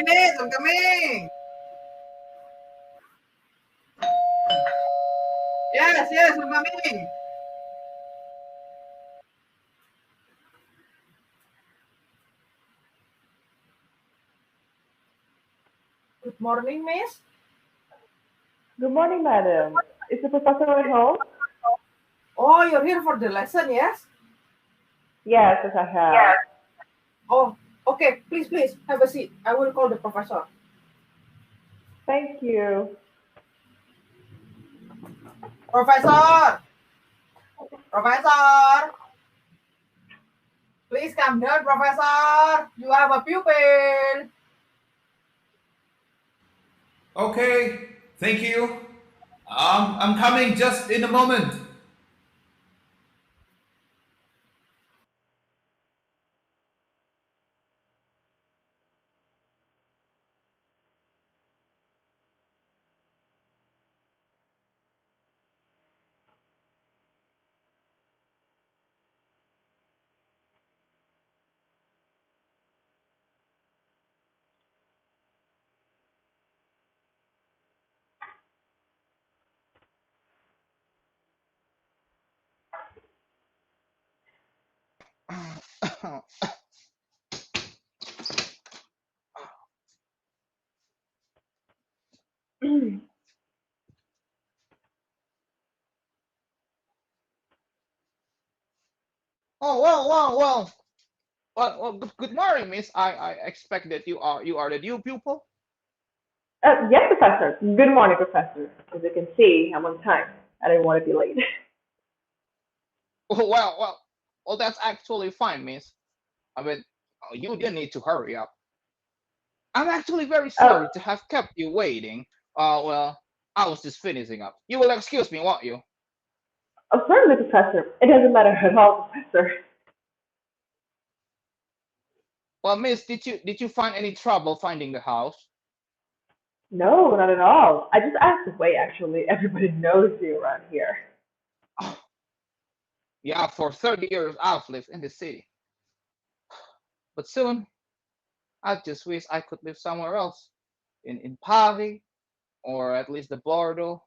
minutes, I'm coming. Yes, I'm coming. Good morning, miss. Good morning, madam. Is the professor at home? Oh, you're here for the lesson, yes? Yes, I have. Oh, okay. Please, have a seat. I will call the professor. Thank you. Professor! Professor! Please come here, professor. You have a pupil. Okay, thank you. I'm coming just in a moment. Oh well. Good morning, Miss. I expect that you are the new pupil. Yes, professor. Good morning, professor. As you can see, I'm on time. I didn't want to be late. Oh, well. That's actually fine, Miss. I mean, you didn't need to hurry up. I'm actually very Oh, sorry to have kept you waiting. Well, I was just finishing up. You will excuse me, won't you? certainly, professor. It doesn't matter at all, professor. Well, Miss, did you find any trouble finding the house? No, not at all. I just asked the way, actually. Everybody knows you around here. Oh, yeah, for 30 years I've lived in the city, but soon I just wish I could live somewhere else, in Paris or at least the Bordeaux.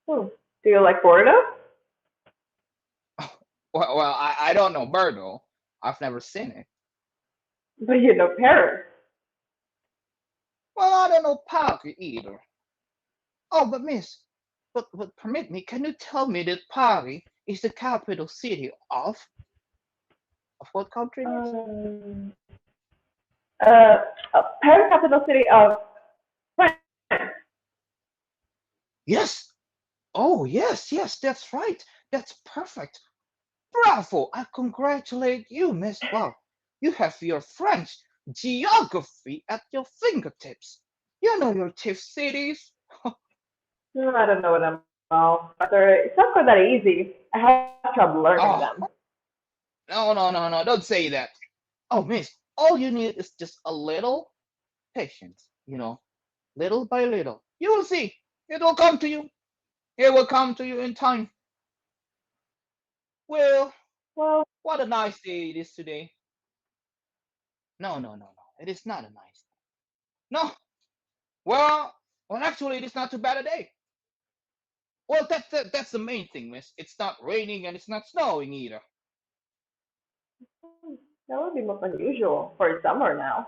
Hmm. Do you like Florida? Well, I don't know Bordeaux. I've never seen it. But you know Paris. Well, I don't know Phadke either. Oh, but Miss, but permit me, can you tell me that Paris is the capital city of what country, Miss? Um, uh, Paris, capital city of France. Yes. Oh, yes, that's right. That's perfect. Bravo! I congratulate you, Miss. Well, you have your French geography at your fingertips. You know your chief cities. No, I don't know what I'm about. It's not quite that easy. I have trouble learning them. Oh, no. Don't say that. Oh, Miss, all you need is just a little patience, little by little. You will see. It will come to you. It will come to you in time. Well, Well, what a nice day it is today. No. It is not a nice day. No. Well, actually, it is not too bad a day. Well, that's the main thing, Miss. It's not raining and it's not snowing either. that would be most unusual for summer now.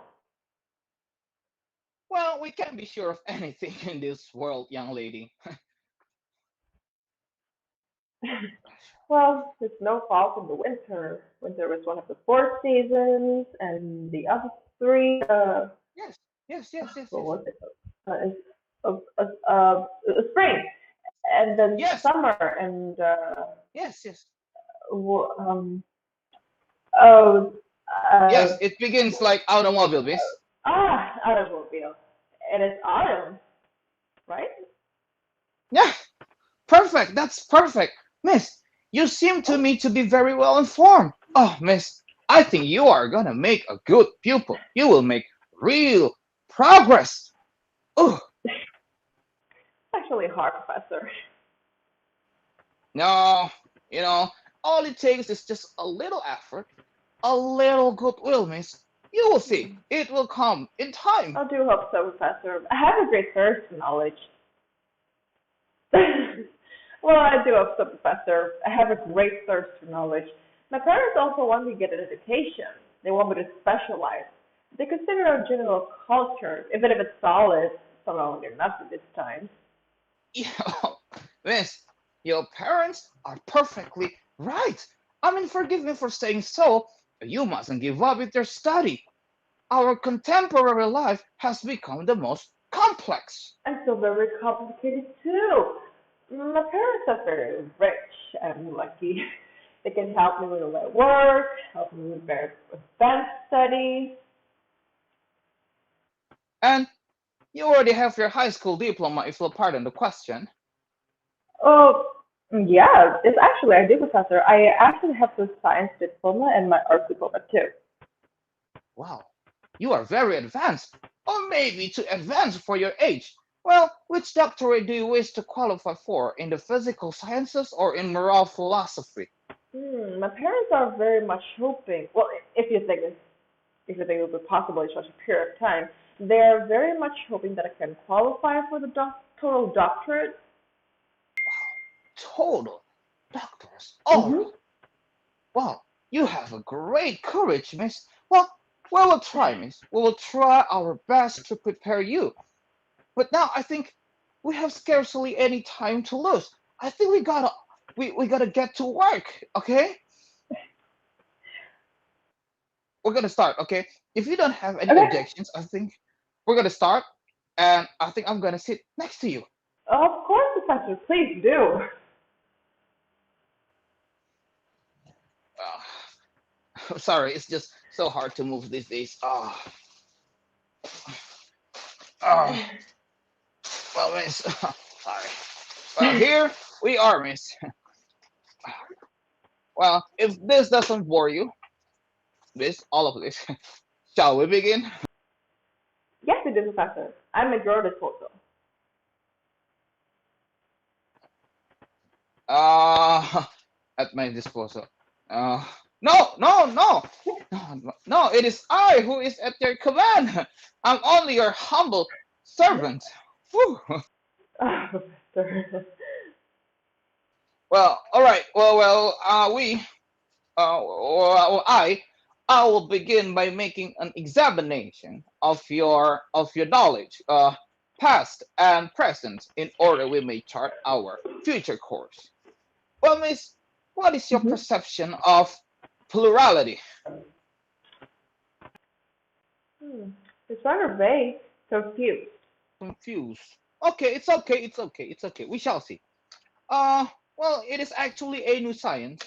Well, we can't be sure of anything in this world, young lady. Well, it's no fault in the winter. Winter was one of the four seasons, and the other three, Yes, yes. what was it? Spring, and then Yes, summer, and yes. w- um, oh, uh, Yes, it begins like automobile, Miss. automobile. And it's autumn, right? Yeah, perfect. That's perfect. Miss, you seem to Oh, me to be very well informed. Oh, Miss, I think you are gonna make a good pupil. You will make real progress. Oh, actually hard, professor. no, you know, all it takes is just a little effort, a little goodwill, Miss. You will see. It will come in time. I do hope so, Professor. I have a great thirst for knowledge. Well, I do hope so, Professor. I have a great thirst for knowledge. My parents also want me to get an education. They want me to specialize. They consider our general culture, even if it's solid, somehow only enough at this time. Yeah, Miss, your parents are perfectly right. I mean, forgive me for saying so, but you mustn't give up with your study. Our contemporary life has become the most complex. I feel very complicated too. My parents are very rich. I'm lucky. They can help me with my work, help me with my advanced studies. And you already have your high school diploma, if you'll pardon the question. Oh, yeah, it's actually I do, Professor. I actually have the science diploma and my art diploma too. Wow, you are very advanced, or maybe too advanced for your age. Well, which doctorate do you wish to qualify for, in the physical sciences or in moral philosophy? My parents are very much hoping. Well, if you think it would be possible in such a period of time, they are very much hoping that I can qualify for the total doctorate. Wow, total doctors. Mm-hmm. All wow, you have a great courage, miss. Well, we will try, miss. We will try our best to prepare you. But now I think we have scarcely any time to lose. I think we gotta get to work, okay? We're gonna start, okay? If you don't have any Okay. objections, I think we're gonna start, and I think I'm gonna sit next to you. Of course, Professor. Please do. Sorry, it's just so hard to move these days. Oh, well, miss. Sorry. Well, here we are, miss. Well, if this doesn't bore you, all of this, shall we begin? Yes, it is, Professor. I'm at your disposal. Uh, at my disposal. Uh, no, no, no, no, it is I who is at your command. I'm only your humble servant. Whew. Professor. Well, all right. I will begin by making an examination of your knowledge, past and present, in order we may chart our future course. Well, Miss, what is your Mhm. perception of plurality? Hmm. It's rather vague. Confused. Confused. Okay, it's okay, it's okay, it's okay. We shall see. Uh, well, it is actually a new science.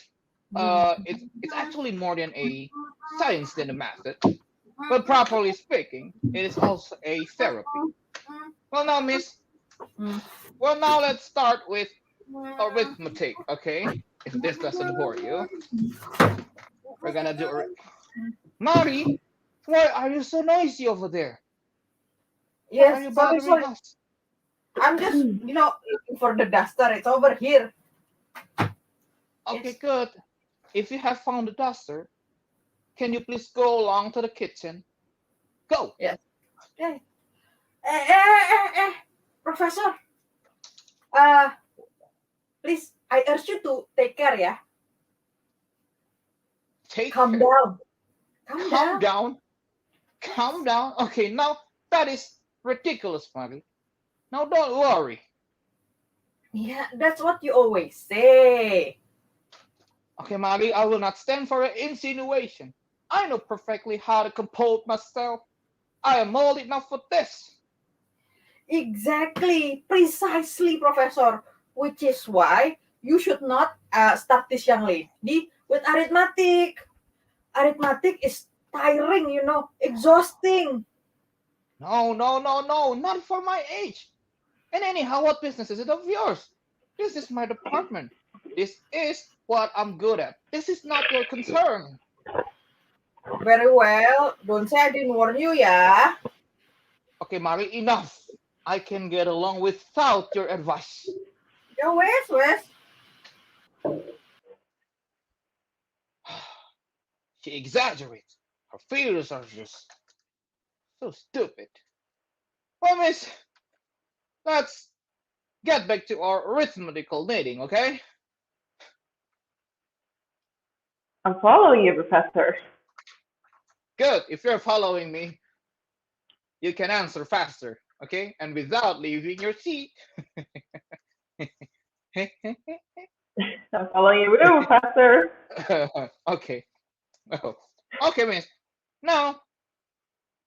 It's actually more than a science than a method. But properly speaking, it is also a therapy. Well, now, Miss. Well, now let's start with arithmetic. Okay, if this doesn't bore you, we're gonna do. Mari, why are you so noisy over there? Why are Yes, you sorry, bothering sorry. us? I'm just, looking for the duster. It's over here. Okay, Yes, good. If you have found the duster, can you please go along to the kitchen? Go. yes. Yeah. Professor, uh, please, I urge you to take care, yeah? Take Calm care. down. Calm Calm down. down. Calm Yes. down. Okay, now that is ridiculous, Mari. Now don't worry. Yeah, that's what you always say. Okay, Mari, I will not stand for an insinuation. I know perfectly how to compose myself. I am old enough for this. Exactly, precisely, Professor. Which is why you should not start this young lady with arithmetic. Arithmetic is tiring, exhausting. No, no, no, no, not for my age. And anyhow, what business is it of yours? This is my department. This is what I'm good at. This is not your concern. Very well. Don't say I didn't warn you, yeah? Okay, Mari, enough. I can get along without your advice. Yeah, Wes. She exaggerates. Her figures are just so stupid. Well, miss, let's get back to our arithmetical dating, okay? I'm following you, Professor. Good. If you're following me, you can answer faster, okay? And without leaving your seat. I'm following you, Professor. Okay. Oh. Okay, miss. Now,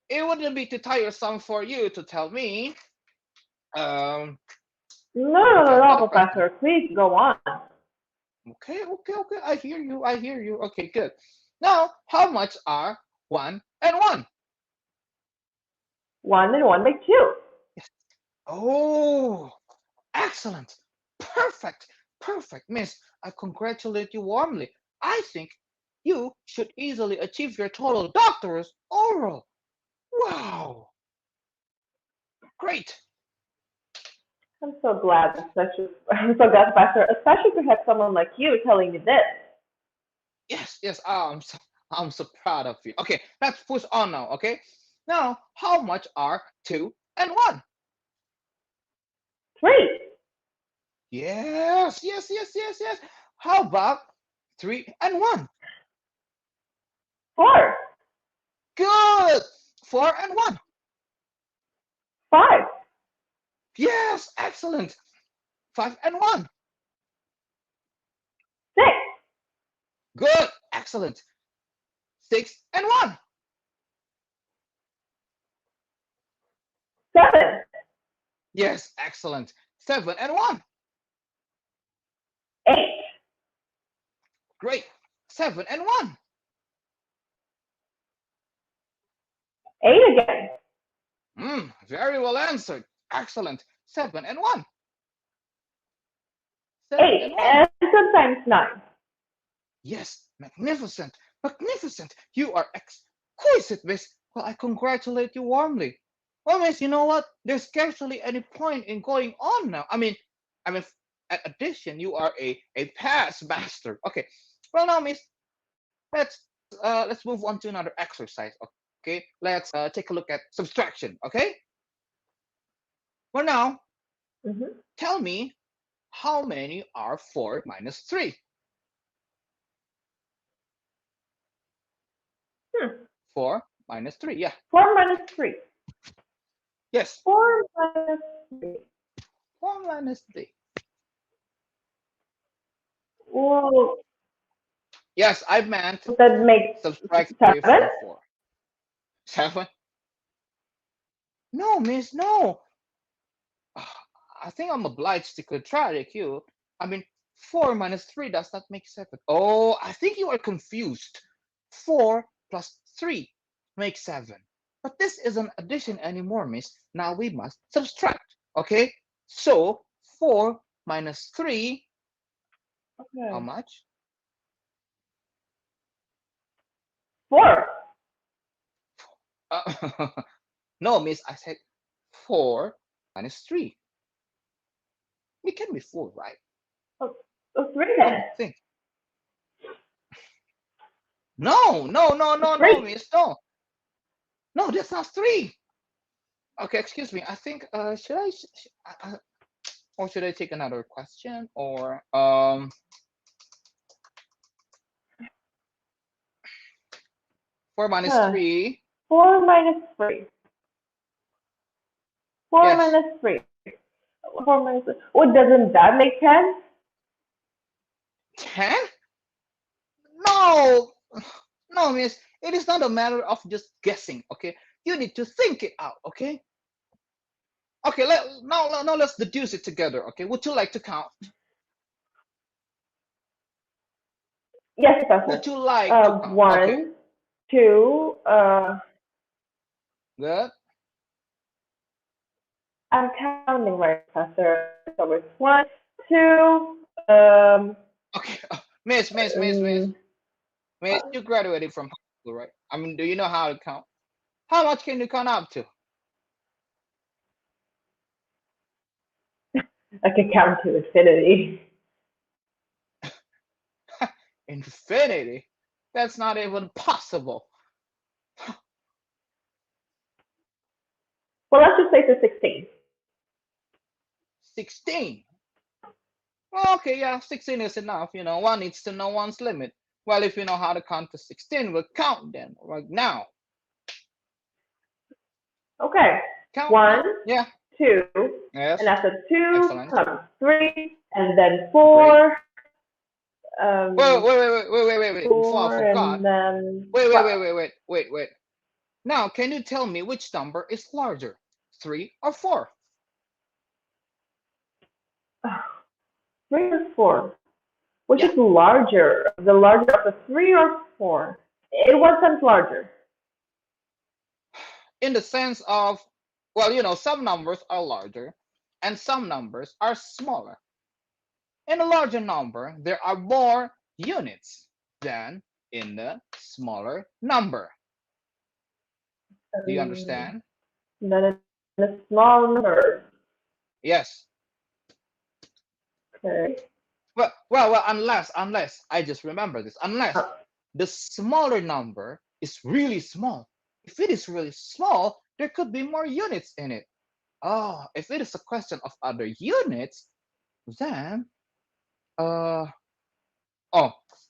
it wouldn't be too tiresome for you to tell me. Um, No, the question. Professor. Please go on. Okay. I hear you. Okay, good. Now, how much are 1 and 1? 1 and 1 make 2. Oh, excellent. Perfect, miss. I congratulate you warmly. I think you should easily achieve your total doctorate oral. Wow, great. I'm so glad, Professor, especially to have someone like you telling me this. Yes, I'm so proud of you. Okay, let's push on now, okay? Now, how much are 2 and 1? 3, Yes. How about 3 and 1? 4, Good. 4 and 1. 5, Yes, excellent. 5 and 1. 6, Good, excellent. 6 and 1. 7, Yes, excellent. 7 and 1. 8, Great. 7 and 1. 8 again, Very well answered. Excellent. 7 and 1. 7 8, and 1. and sometimes 9. Yes, magnificent. You are exquisite, miss. Well, I congratulate you warmly. Well, miss, you know what? There's scarcely any point in going on now. I mean, at addition, you are a past master. Okay. Well, now, miss, let's move on to another exercise. Okay, let's take a look at subtraction. Okay. Well, now, Mm-hmm. tell me how many are 4 minus 3? 4 minus 3. Yeah. 4 minus 3. Yes. 4 minus 3. 4 minus 3. Well, Yes, I meant that makes subtract 3 7. from 4. 7? No, miss, no. I think I'm obliged to contradict you. I mean, 4 minus 3 does not make 7. Oh, I think you are confused. 4 plus 3 makes 7. But this isn't addition anymore, miss. Now we must subtract. Okay? So 4 minus 3, how Okay. much? 4. No, miss, I said 4 minus 3. It can be 4, right? Oh, 3 What do then. you think? No, 3. miss, no. No, that's not 3. Okay, excuse me. I think should or should I take another question or 4 minus Huh. 3? 4 minus 3. 4 Yes. minus 3. 4 minus 3. Oh, doesn't that make 10? 10? No. No, miss. It is not a matter of just guessing, okay? You need to think it out, okay? Okay, now let's deduce it together, okay? Would you like to count? Yes, Professor. Would you like to count? Okay, 1, 2, good. I'm counting right, Professor. So it's 1, 2, Okay, miss, um, you graduated from high school, right? I mean, do you know how to count? How much can you count up to? I can count to infinity. Infinity? That's not even possible. Well, let's just say to 16. 16. Well, okay, yeah, 16 is enough. One needs to know one's limit. Well, if you know how to count to 16, we'll count then right now. Okay. Count. 1, Yeah. 2, Yes. and after 2 Excellent. comes 3, and then 4. Wait. Before I 4, forgot. and then Wait. Now, can you tell me which number is larger, 3 or 4? 3 or 4. Which Yeah. is larger? The larger of the 3 or 4? In what sense larger? In the sense of, well, some numbers are larger and some numbers are smaller. In a larger number, there are more units than in the smaller number. Do you understand? Then it's a small number. Yes. Okay. Well, unless I just remember this, unless Uh, the smaller number is really small. If it is really small, there could be more units in it. Oh, if it is a question of other units, then oh,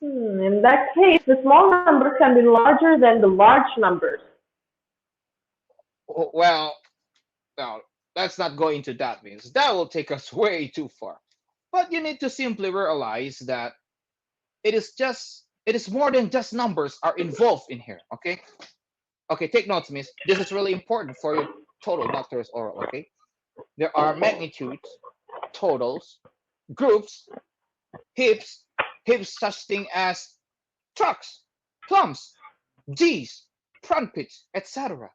In that case, the small numbers can be larger than the large numbers. well, let's not go into that, means that will take us way too far. But you need to simply realize that it is more than just numbers are involved in here. Okay, take notes, miss. This is really important for your total doctor's oral. Okay, there are magnitudes, totals, groups, heaps such thing as trucks, plums, G's, front pitch, etc.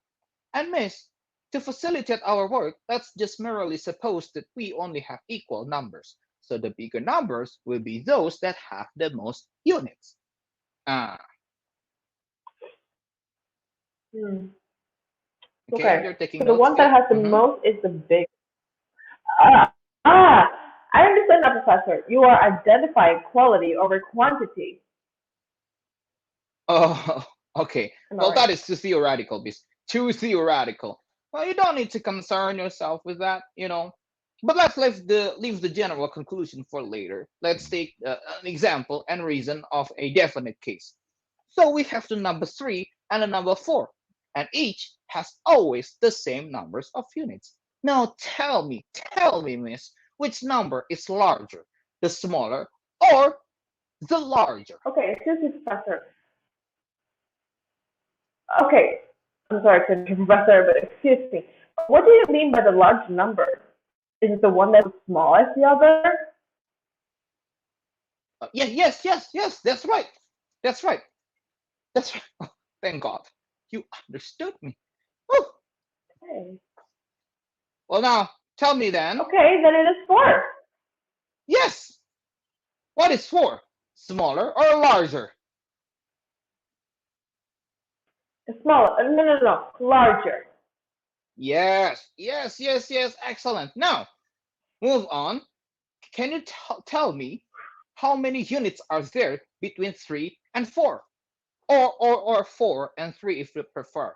And miss, to facilitate our work, let's just merely suppose that we only have equal numbers. So the bigger numbers will be those that have the most units. Ah, Hmm. okay, Okay. you're taking So the notes one that still? has the most is the big. Ah, ah, I understand now, Professor. You are identifying quality over quantity. Oh, okay. Am I Well, right? that is too theoretical, miss. Too theoretical. Well, you don't need to concern yourself with that. But let's leave the general conclusion for later. Let's take an example and reason of a definite case. So we have the number 3 and the number 4, and each has always the same numbers of units. Now tell me, miss, which number is larger, the smaller or the larger? Okay, excuse me, Professor. Okay, I'm sorry to interrupt, Professor, but excuse me. What do you mean by the large number? Is it the one that's as small as the other? Yes. That's right. That's right. That's right. Oh, thank God, you understood me. Oh, Okay. well, now tell me then. Okay, then it is 4. Yes. What is 4? Smaller or larger? It's smaller. No. Larger. Yes. Excellent. Now move on. Can you tell me how many units are there between 3 and 4, or 4 and 3 if you prefer?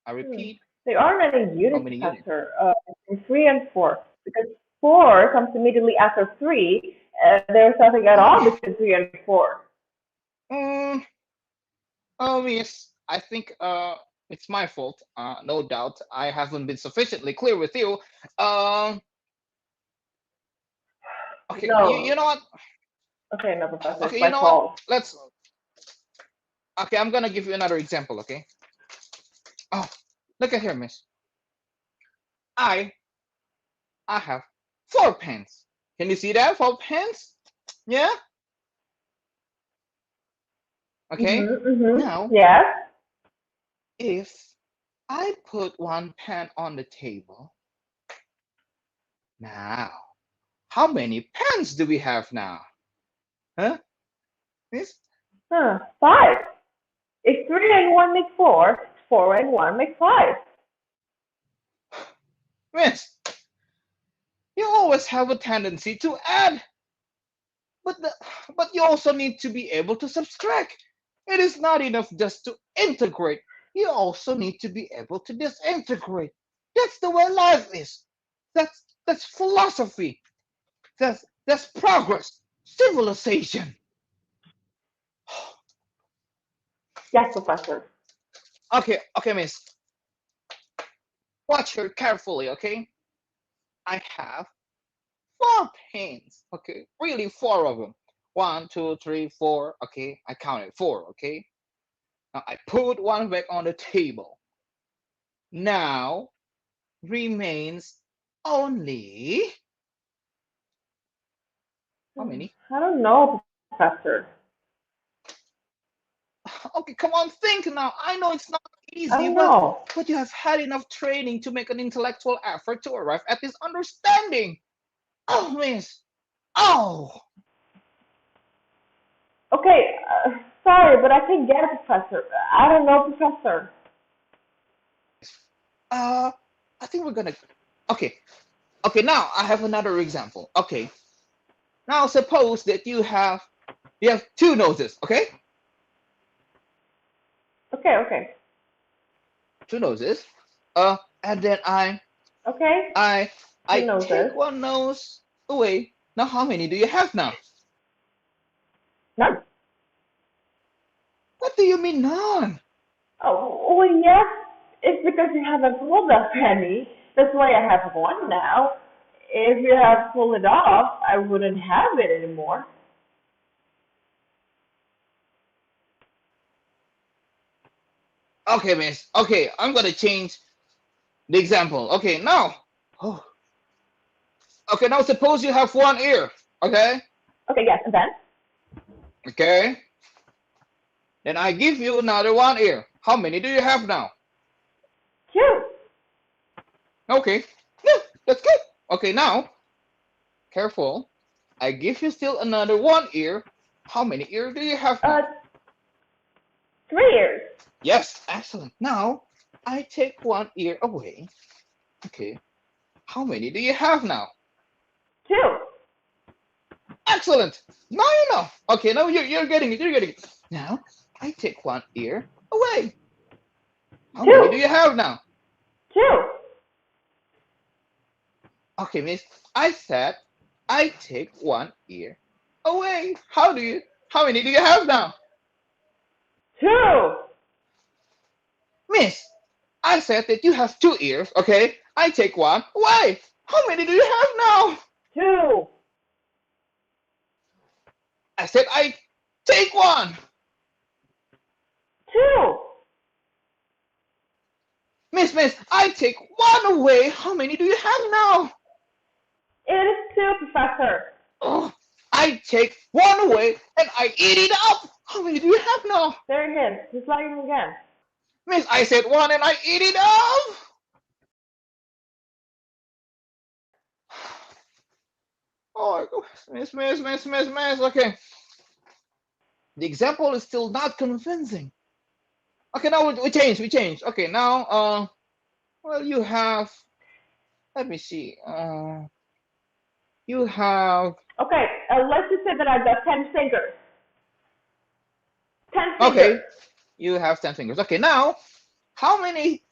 I Hmm. repeat, There aren't any how units, many units? Professor, in 3 and 4. Because 4 comes immediately after 3. There's nothing at all between 3 and 4. Mm, oh, miss, I think it's my fault. No doubt, I haven't been sufficiently clear with you. Um, okay, you No. know what? Okay, no, Professor, it's Okay, you my know what? fault. Let's. Okay, I'm gonna give you another example. Okay. Oh, look at here, miss. I I have 4 pens. Can you see that? 4 pens? Yeah. Okay. Now, Yes. if I put one pen on the table, now, how many pens do we have now? Huh? Miss? 5. If 3 and 1 make 4, 4 and 1 make 5. Miss, you always have a tendency to add, but but you also need to be able to subtract. It is not enough just to integrate. you also need to be able to disintegrate. That's the way life is. That's philosophy. That's progress. Civilization. Yes, Professor. Okay, miss. Watch her carefully, okay? I have four pins. Okay, really four of them. One, two, three, four. Okay, I counted four. Okay, now I put one back on the table. Now remains only how many? I don't know, Professor. Okay, come on, think now. I know it's not I easy, don't know. but you have had enough training to make an intellectual effort to arrive at this understanding. Oh, miss. Oh. Okay, sorry, but I can't get it, Professor. I don't know, Professor. Uh, I think we're gonna. Okay, okay. Now I have another example. Okay. Now suppose that you have two noses. Okay, Okay, okay, two noses. And then okay. I Two I noses. take one nose away. Now how many do you have now? None. What do you mean none? Oh, well, yes. It's because you haven't pulled us any. That's why I have one now. If you had pulled it off, I wouldn't have it anymore. Okay, miss. Okay, I'm gonna change the example. Okay, now. Oh. Okay, now suppose you have one ear. Okay. Okay, yes, and then? Okay. Then I give you another one ear. How many do you have now? Two. Okay. Yeah, that's good. Okay, now, careful. I give you still another one ear. How many ears do you have Uh, now? 3 years. Yes, excellent. Now, I take one ear away. Okay. How many do you have now? Two. Excellent. Now you know. Okay, now you're getting it. You're getting it. Now, I take one ear away. How many do Two. you have now? Two. Okay, miss. I said I take one ear away. How many do you have now? Two. Miss, I said that you have two ears, okay? I take one away. How many do you have now? Two. I said I take one. Two. Miss, I take one away. How many do you have now? It is two, Professor. Oh, I take one away and I eat it up. How many do you have now? There it is. Just like him again. Miss, I said one and I eat it up. Oh my God. Miss. Okay. The example is still not convincing. Okay, now we change. Okay, now, well, you have, let me see, you have, Okay, let's just say that I've got 10 fingers. 10 fingers. okay, you have 10 fingers. Okay, now, how many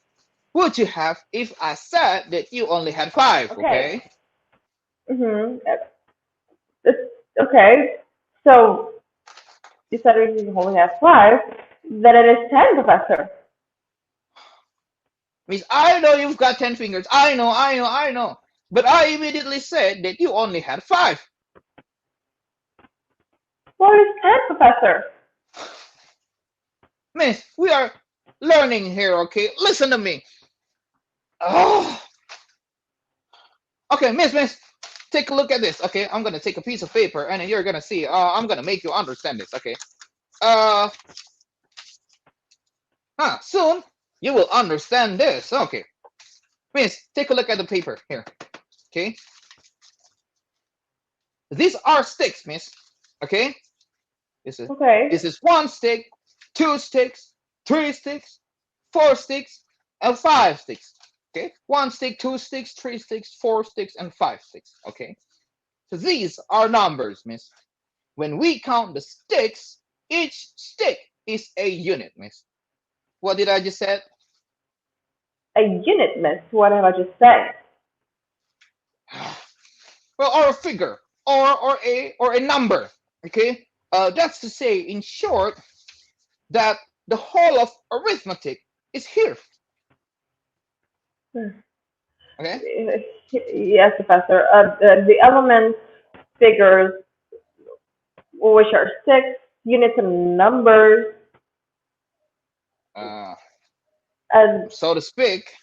would you have if I said that you only had five, Okay. okay? Mm-hmm. Okay. So you said if you only have 5, then it is 10, Professor. Means I know you've got 10 fingers. I know. But I immediately said that you only had five. What is 10, Professor? Miss, we are learning here, okay? Listen to me. Oh, okay, miss, take a look at this, okay? I'm gonna take a piece of paper and then you're gonna see. I'm gonna make you understand this, okay? Uh, soon you will understand this. Okay, miss, take a look at the paper here, okay? These are sticks, miss. Okay, this is Okay. this is one stick, two sticks, three sticks, four sticks, and five sticks. Okay, one stick, two sticks, three sticks, four sticks, and five sticks. Okay, so these are numbers, miss. When we count the sticks, each stick is a unit, miss. What did I just say? A unit, miss. What have I just said? Well, or a figure, or a number. Okay. That's to say, in short, that the whole of arithmetic is here. Okay. Yes, Professor. The elements, figures, which are six, units and numbers, Uh, and so to speak.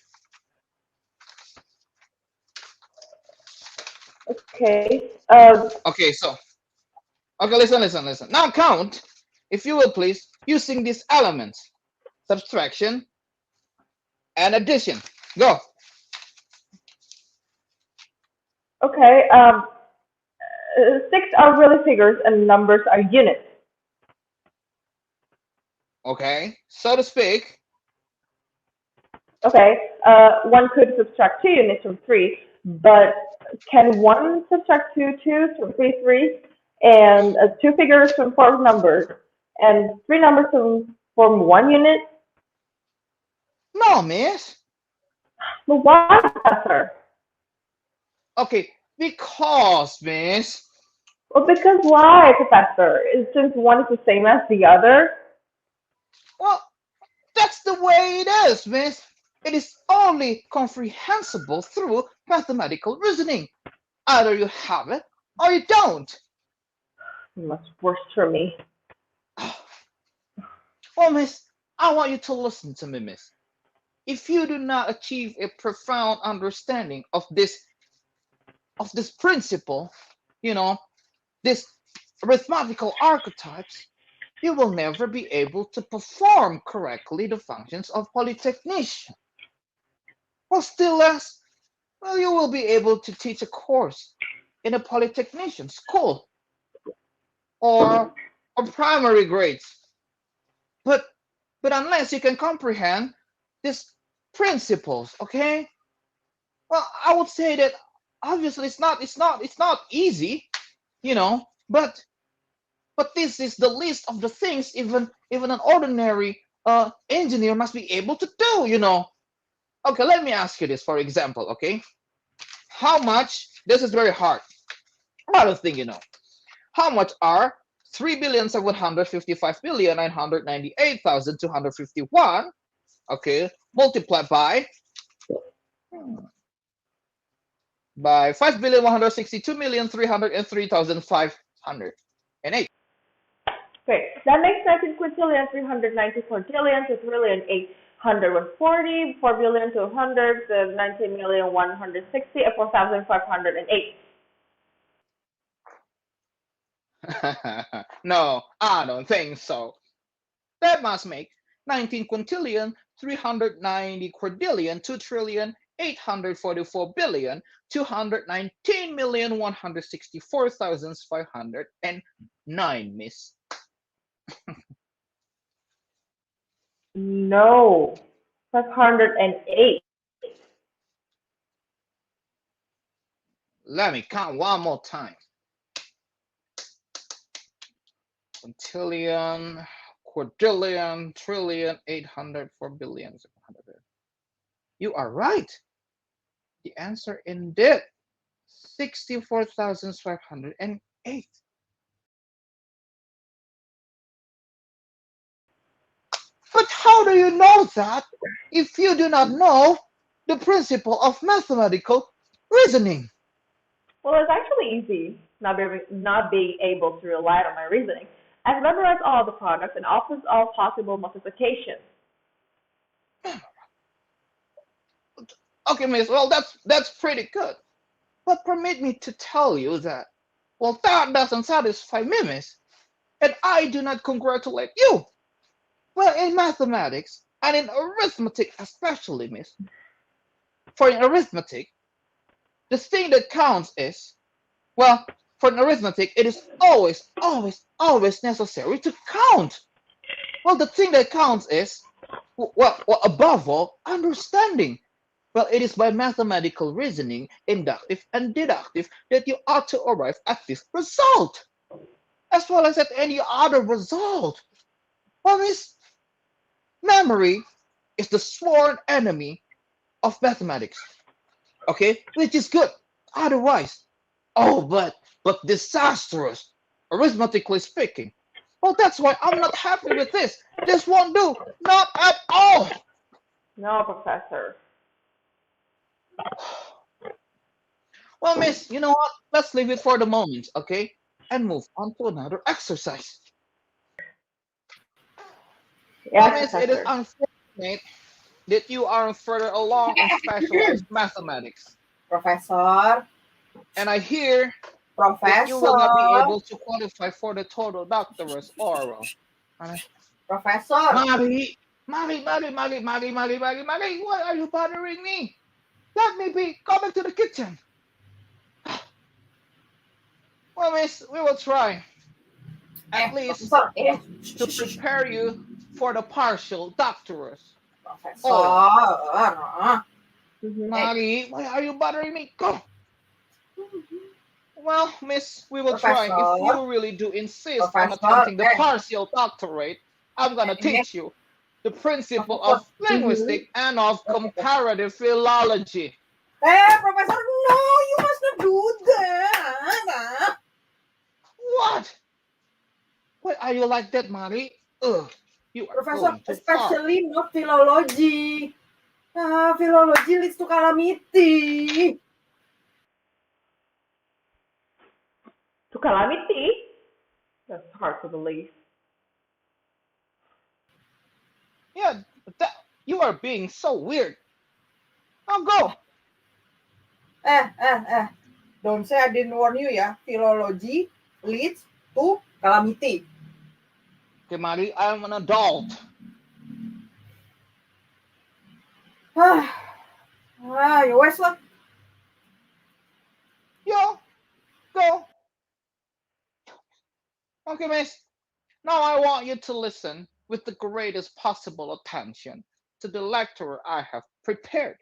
okay. Okay. So okay. Listen. Now count, if you will please, using these elements: subtraction and addition. Go. Okay. Six are really figures and numbers are units. Okay. So to speak. Okay. One could subtract two units from three, but can one subtract two from three, and two figures from four numbers, and three numbers from one unit? No, miss. Well, why, Professor? Okay. Because, miss. Well, because why, Professor? Since one is the same as the other? Well, that's the way it is, miss. It is only comprehensible through mathematical reasoning. Either you have it or you don't. Much worse for me. Well, miss, I want you to listen to me, miss. If you do not achieve a profound understanding of this principle, you know, this arithmetical archetypes, you will never be able to perform correctly the functions of polytechnician. Or still less, well, you will be able to teach a course in a polytechnician school or primary grades. But but unless you can comprehend these principles, okay? Well, I would say that obviously it's not easy, but this is the list of the things even an ordinary engineer must be able to do. Okay, let me ask you this, for example, okay? How much, this is very hard. I don't think you know. How much are 3,755,998,251, okay, multiplied by 5,162,303,508? Okay, that makes 19 quintillion, 394 trillion, 2 trillion, 840, 4 billion, 200, 19,160, and 4,508. No, I don't think so. That must make 19 quintillion, 390 quadrillion, 2 trillion, 844 billion, 219,164,509, miss. No, 508. Let me count one more time. Quintillion, quadrillion, trillion, 804 billion, 700. You are right. The answer indeed 64,508. But how do you know that if you do not know the principle of mathematical reasoning? Well, it's actually easy not being able to rely on my reasoning. I've memorized all the products and opposite all possible multiplications. Okay, miss, well, that's pretty good. But permit me to tell you that, well, that doesn't satisfy me, miss. And I do not congratulate you. Well, in mathematics, and in arithmetic especially, miss, for in arithmetic, the thing that counts is, well, for an arithmetic, it is always necessary to count. Well, the thing that counts is, well, above all, understanding. Well, it is by mathematical reasoning, inductive and deductive, that you ought to arrive at this result, as well as at any other result. Well, Memory is the sworn enemy of mathematics. Okay, which is good. Otherwise, oh, but disastrous, arithmetically speaking. Well, that's why I'm not happy with this. This won't do, not at all. No, Professor. Well, miss, you know what? Let's leave it for the moment, okay? And move on to another exercise. Well, Yes, miss, it is Professor. unfortunate that you aren't further along in specialized mathematics. Profesor, And I hear that you will not be Profesor, able to qualify for the total doctorate oral. Ano? Profesor. Mari, why are you bothering me? Let me be. Go back to the kitchen. Well, miss, we will try. At least Profesor, to prepare you for the partial doctorate oral. Profesor. Eh, Mari, why are you bothering me? Go. Well, miss, we will try. If Profesor, you really do insist on Profesor, attempting the partial doctorate, I'm gonna eh, teach you the principle Profesor. of linguistic and of Okay, okay. comparative philology. Professor, no, you must not do that. What? Why are you like that, Mari? Ugh, you are Professor, going too far. especially not philology. Philology leads to calamity. To calamity? That's hard to believe. Yeah, that, you are being so weird. Now go. Don't say I didn't warn you ya. Philology leads to calamity. Okay, Mari, I am an adult. Ya wes lah. Yo, go. Okay, miss. Now I want you to listen with the greatest possible attention to the lecture I have prepared,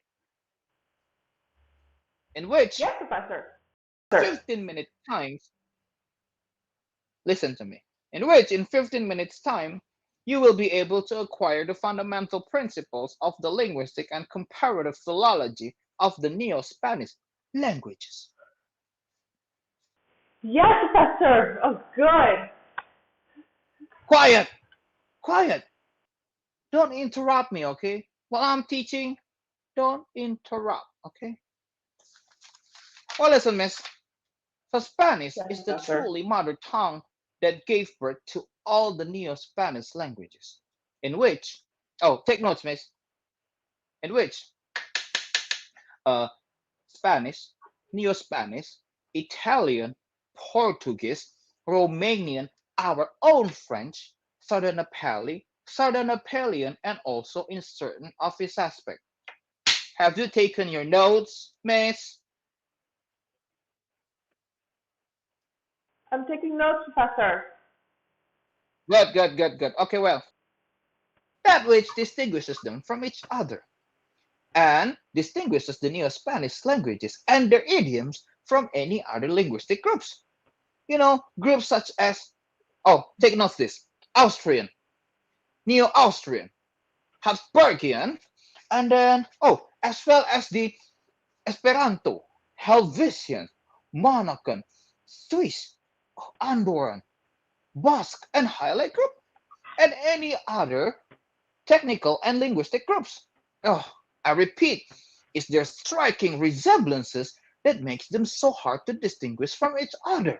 in which Yes, Professor. 15 minute times, listen to me, in which in 15 minutes time, you will be able to acquire the fundamental principles of the linguistic and comparative philology of the Neo-Spanish languages. Yes, Professor. Oh, good. Quiet, quiet. Don't interrupt me, okay? While I'm teaching, don't interrupt, okay? Well, listen, miss. So Spanish Yes, is the Professor. truly mother tongue that gave birth to all the Neo-Spanish languages, in which, oh, take notes, miss, in which uh, Spanish, Neo-Spanish, Italian, Portuguese, Romanian, our own French, Southern Appalian, and also in certain of its aspects. Have you taken your notes, miss? I'm taking notes, Professor. Good. Okay, well, that which distinguishes them from each other and distinguishes the Neo-Spanish languages and their idioms from any other linguistic groups. You know, groups such as, oh, take note this, Austrian, Neo-Austrian, Habsburgian, and then, oh, as well as the Esperanto, Helvetian, Monacan, Swiss, Andorran, Basque, and Highland group, and any other technical and linguistic groups. Oh, I repeat, it's their striking resemblances that makes them so hard to distinguish from each other.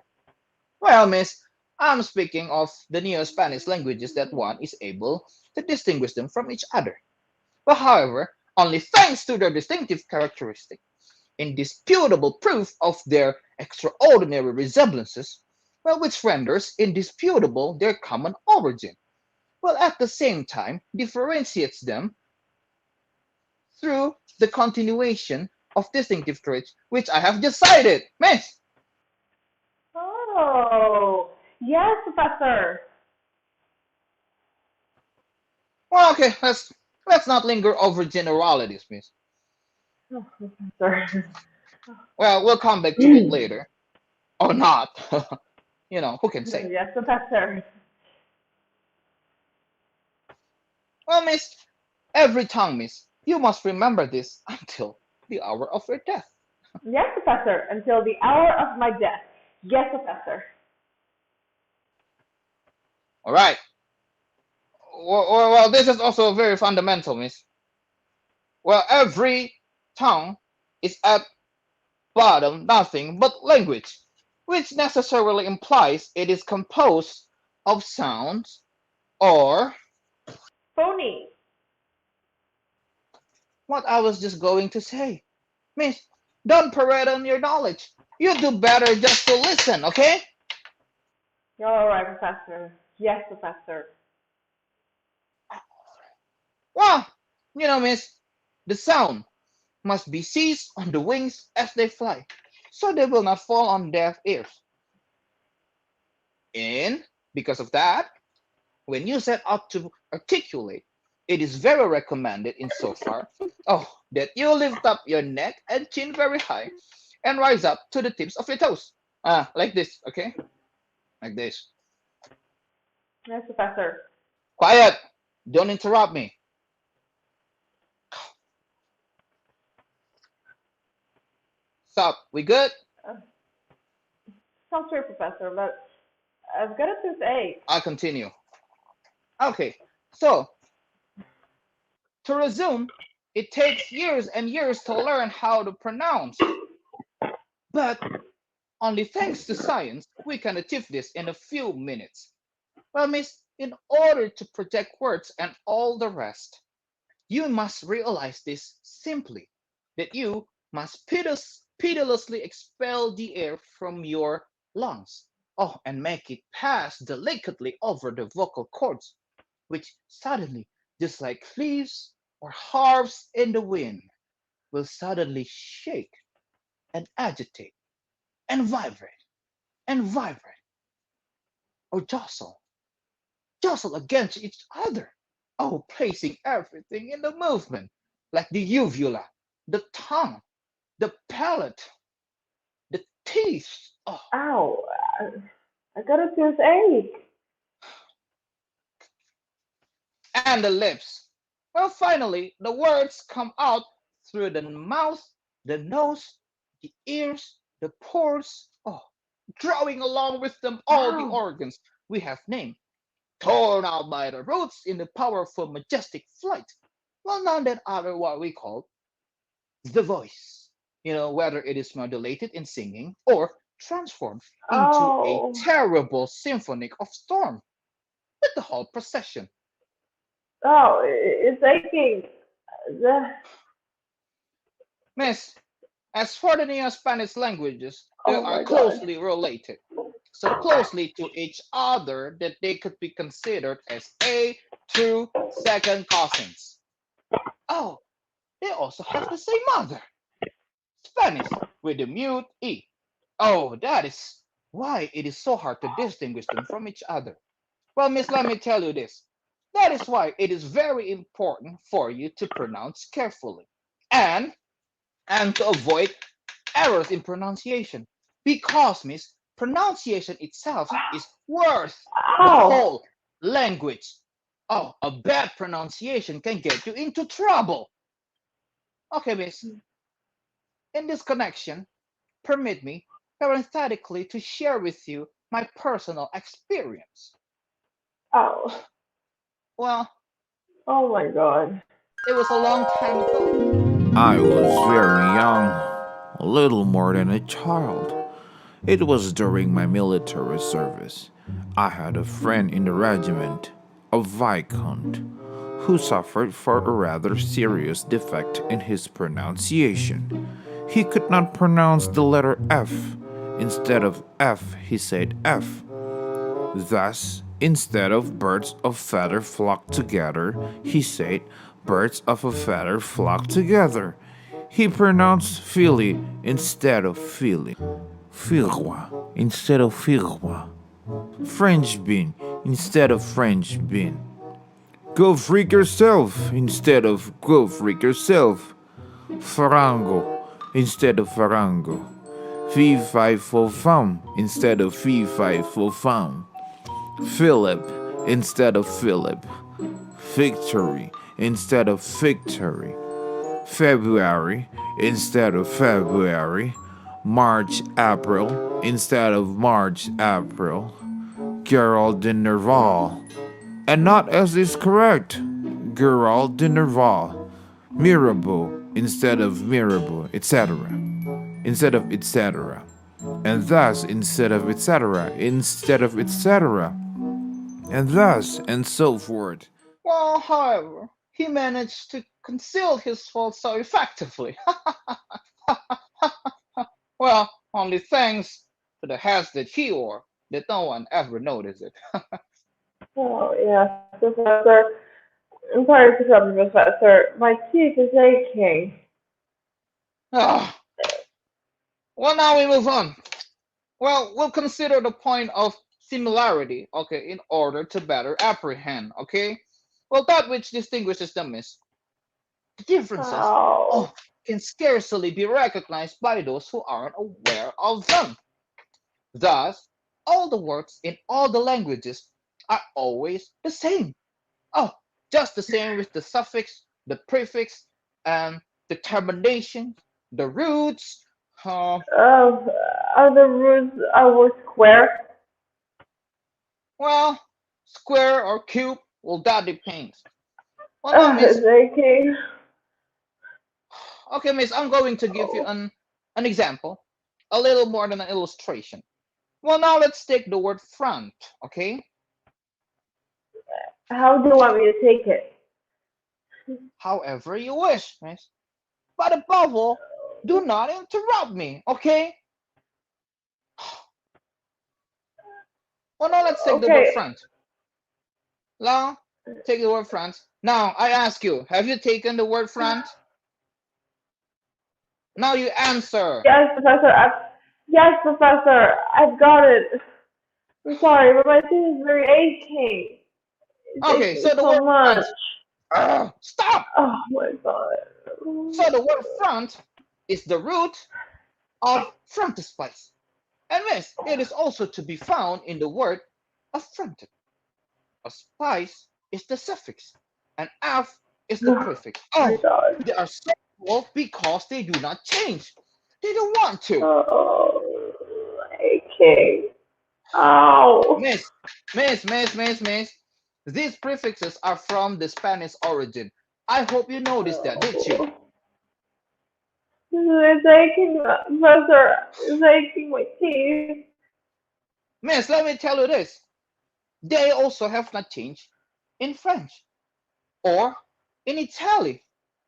Well, miss, I'm speaking of the Neo-Spanish languages that one is able to distinguish them from each other. But however, only thanks to their distinctive characteristic, indisputable proof of their extraordinary resemblances, well, which renders indisputable their common origin, while at the same time differentiates them through the continuation of distinctive traits, which I have just cited. Miss! Oh, yes, Professor. Well, okay, let's not linger over generalities, miss. Oh, Professor. Well, we'll come back to it later. Or not. You know, who can say? Yes, Professor. Well, miss, every tongue, miss, you must remember this until the hour of your death. Yes, Professor, until the hour of my death. Yes, Professor. All right. Well, this is also very fundamental, miss. Well, every tongue is at bottom nothing but language, which necessarily implies it is composed of sounds or Phony. what I was just going to say. Miss, don't parade on your knowledge. You do better just to listen, okay? You're all right, Professor. Yes, Professor. Well, miss, the sound must be seized on the wings as they fly, so they will not fall on deaf ears. And because of that, when you set out to articulate, it is very recommended insofar, that you lift up your neck and chin very high and rise up to the tips of your toes. Like this, okay? Like this. Yes, Professor. Quiet! Don't interrupt me. Stop. We good? Uh, Sounds true, Professor, but I've got a toothache. I'll continue. Okay, so to resume, it takes years and years to learn how to pronounce, but only thanks to science we can achieve this in a few minutes. Well, miss, in order to project words and all the rest, you must realize this simply that you must pitilessly expel the air from your lungs. And make it pass delicately over the vocal cords, which suddenly, just like leaves or harps in the wind, will suddenly shake and agitate and vibrate or jostle against each other. Placing everything in the movement, like the uvula, the tongue, the palate, the teeth, Ow, I got a toothache. and the lips. Well, finally, the words come out through the mouth, the nose, the ears, the pores, drawing along with them all the Wow. organs we have named, torn out by the roots in the powerful, majestic flight. Well, none that other what we call the voice. Whether it is modulated in singing or transformed into a Oh. terrible symphony of storm with the whole procession. Oh, it's aching. The- Miss, as for the Neo-Spanish languages, they Oh are my god. closely related, so closely to each other that they could be considered as a true second cousins. Oh, they also have the same mother, Spanish, with the mute E. That is why it is so hard to distinguish them from each other. Well, miss, let me tell you this. That is why it is very important for you to pronounce carefully and to avoid errors in pronunciation. Because, miss, pronunciation itself is worth the Ow. whole language. A bad pronunciation can get you into trouble. Okay, miss, in this connection, permit me parenthetically to share with you my personal experience. Ow. Well, Oh my god. it was a long time ago. I was very young, a little more than a child. It was during my military service. I had a friend in the regiment, a viscount, who suffered for a rather serious defect in his pronunciation. He could not pronounce the letter F. Instead of F, he said F. Thus, instead of birds of feather flock together, he said birds of a feather flock together. He pronounced Philly instead of Philly, Firwa instead of Firwa, French bean instead of French bean, go freak yourself instead of go freak yourself, Farango instead of Farango, fee fi fo fum instead of fee fi fo fum, Philip instead of Philip, victory instead of victory, February instead of February, March, April instead of March, April, Gerald de Nerval, and not as is correct, Gerald de Nerval, Mirabeau instead of Mirabeau, etc. Instead of etc. And thus instead of etc. Instead of etc. And thus and so forth. Well, however, he managed to conceal his fault so effectively. Well, only thanks to the hats that he wore that no one ever noticed it. Oh, yes, Professor. I'm sorry to trouble you, Professor. My teeth is aching. Ah, well, now we move on. Well, we'll consider the point of similarity, okay, in order to better apprehend, okay? Well, that which distinguishes them is the differences. Oh. Oh, can scarcely be recognized by those who aren't aware of them. Thus, all the words in all the languages are always the same. Oh, just the same with the suffix, the prefix, and the termination, the roots. Oh, are the roots our square? Well, square or cube, well, that depends. Well, now, miss, It's aching. okay, miss, I'm going to give you Oh. an example, a little more than an illustration. Well, now let's take the word front, okay? How do you want me to take it? However you wish, miss. But above all, do not interrupt me, okay? Well, now let's take the word Okay. front. Now, take the word front. Now, I ask you, have you taken the word front? Now you answer. Yes, Professor. Yes, Professor. I've got it. I'm sorry, but my teeth is very aching. It's Okay, aching so the so word much. front. Stop! Oh my god. So the word front is the root of frontispice. And miss, it is also to be found in the word affronted. A spice is the suffix, and af is the Oh prefix. my Oh, god. they are so cool because they do not change. They don't want to. Oh, aching. Ow. Miss, miss. These prefixes are from the Spanish origin. I hope you noticed that, did you? Oh. It's aching, Professor. It's aching my teeth. Miss, let me tell you this. They also have not changed in French or in Italy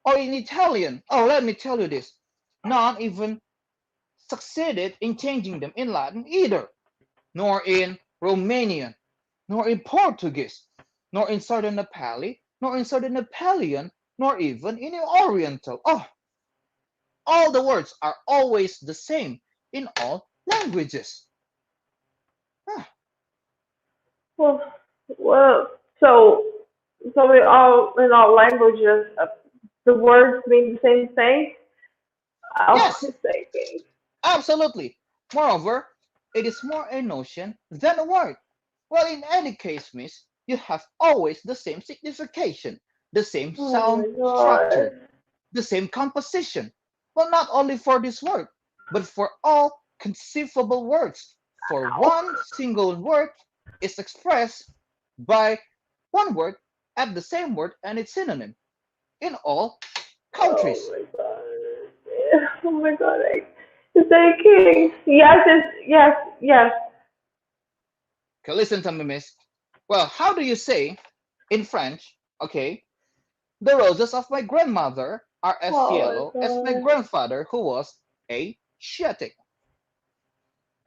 or in Italian. Oh, let me tell you this. None even succeeded in changing them in Latin either, nor in Romanian, nor in Portuguese, nor in Southern Nepali, nor in Southern Nepalian, nor even in Oriental. Oh, all the words are always the same in all languages. Ah, Well, well, so, so in all languages, the words mean the same thing. Oh, yes, it's aching. absolutely. Moreover, it is more a notion than a word. Well, in any case, miss, you have always the same signification, the same Oh sound my structure, god. the same composition. Well, not only for this word, but for all conceivable words. For one single word is expressed by one word at the same word and its synonym in all Oh countries. my god. Oh my god. It's aching. Yes, yes. Okay, listen to me, miss. Well, how do you say in French, okay, the roses of my grandmother are as Oh yellow my as my god. grandfather, who was Asiatic?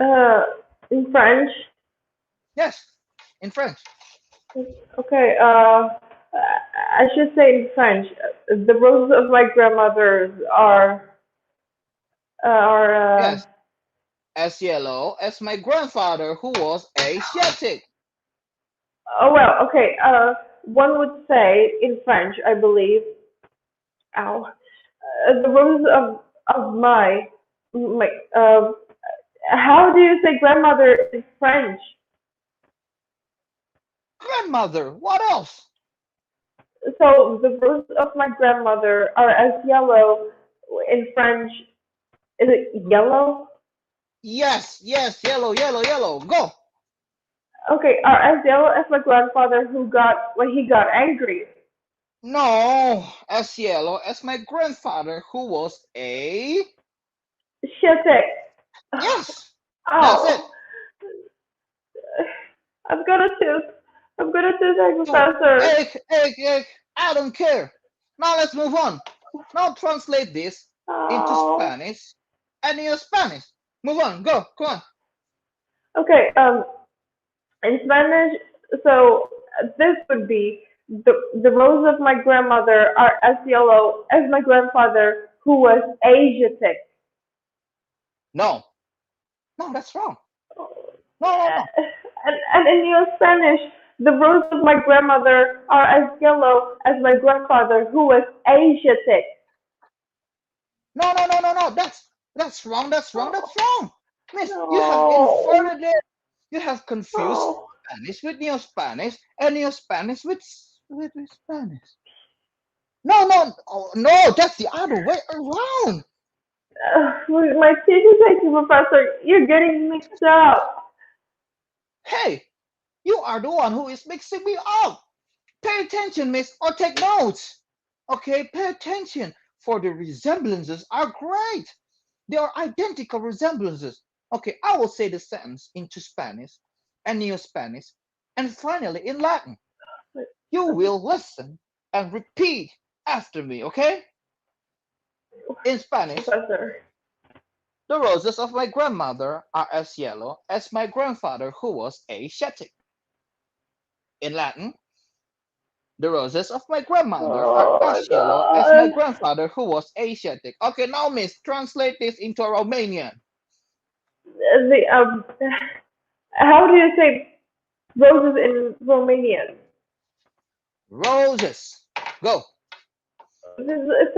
Uh, in French. Yes, in French. Okay. I should say in French. The roses of my grandmother's are Yes, as yellow as my grandfather, who was Asiatic. oh well, okay. One would say in French, I believe. Ow. The roses of my how do you say grandmother in French? Grandmother, what else? So the roses of my grandmother are as yellow in French. Is it yellow? Yes, yes, yellow, yellow, yellow. Go. Okay, are as yellow as my grandfather who got when he got angry. No, as yellow as my grandfather, who was a. Shit. Yes, that's it. Oh, I'm gonna choose. I'm gonna choose a You professor. egg, egg, egg. I don't care. Now let's move on. Now translate this into Oh. Spanish and your Spanish. Move on. Go. Come on. Okay. In Spanish, so this would be the roses of my grandmother are as yellow as my grandfather who was Asiatic. No, no, that's wrong. No, no, no. And in your Spanish, the roses of my grandmother are as yellow as my grandfather who was Asiatic. No, no, no, no, no. That's wrong. That's wrong. That's wrong. Miss, you have No. inverted it. You have confused No. Spanish with Neo Spanish and Neo Spanish with Spanish. No, no, oh, no. That's the other way around. My teacher said to Professor, you're getting mixed up. Hey, you are the one who is mixing me up. Pay attention, miss, or take notes. Okay, pay attention, for the resemblances are great. They are identical resemblances. Okay, I will say the sentence into Spanish and Neo Spanish, and finally in Latin. You will listen and repeat after me, okay? In Spanish, Professor. the roses of my grandmother are as yellow as my grandfather, who was Asiatic. In Latin, the roses of my grandmother are Oh my as yellow as my god. grandfather, who was Asiatic. Okay, now, miss, translate this into Romanian. The how do you say roses in Romanian? Roses. Go. So